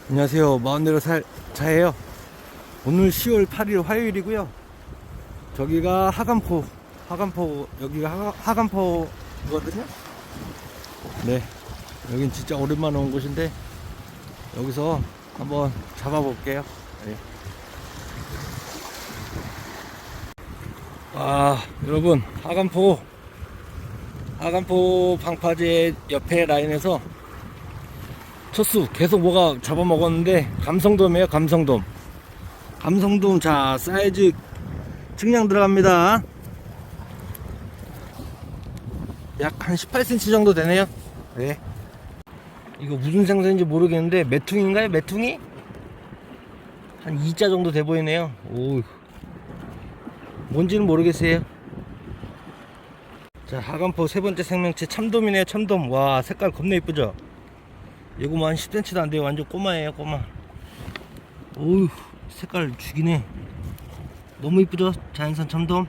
안녕하세요. 마흔대로 자예요. 오늘 10월 8일 화요일이고요. 저기가 하간포, 여기가 하간포거든요. 네, 여긴 진짜 오랜만에 온 곳인데 여기서 한번 잡아볼게요. 네. 여러분, 하간포 방파제 옆에 라인에서 첫수 계속 뭐가 잡아먹었는데 감성돔이에요. 감성돔. 자, 사이즈 측량 들어갑니다. 약 한 18cm 정도 되네요. 네. 이거 무슨 생선인지 모르겠는데 메퉁인가요? 메퉁이? 한 2자 정도 돼 보이네요. 오, 뭔지는 모르겠어요. 자, 하간포 세 번째 생명체 참돔이네요. 참돔. 와, 색깔 겁나 이쁘죠? 이거 뭐 한 10cm도 안 돼요. 완전 꼬마예요, 꼬마. 오우, 색깔 죽이네. 너무 이쁘죠? 자연산 참돔.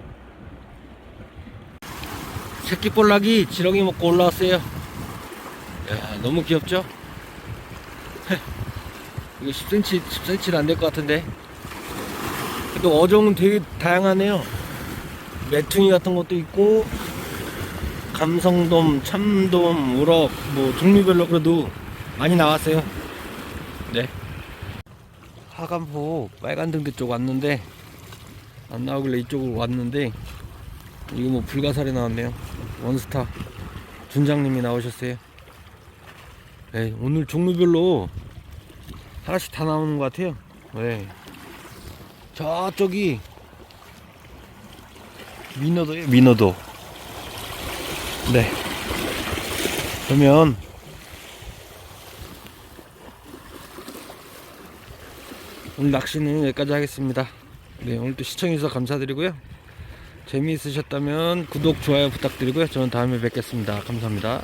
새끼 볼락이 지렁이 먹고 올라왔어요. 야, 너무 귀엽죠? 이거 10cm는 안 될 것 같은데. 그래도 어종은 되게 다양하네요. 메퉁이 같은 것도 있고, 감성돔, 참돔, 우럭, 뭐 종류별로 그래도 많이 나왔어요. 네. 하간포 빨간 등대 쪽 왔는데 안 나오길래 이쪽으로 왔는데 이거 뭐 불가사리 나왔네요. 원스타 준장님이 나오셨어요. 네, 오늘 종류별로 하나씩 다 나오는 것 같아요. 네. 저쪽이 민어도예요. 민어도. 네. 그러면 오늘 낚시는 여기까지 하겠습니다. 네, 오늘도 시청해주셔서 감사드리고요. 재미있으셨다면 구독, 좋아요 부탁드리고요. 저는 다음에 뵙겠습니다. 감사합니다.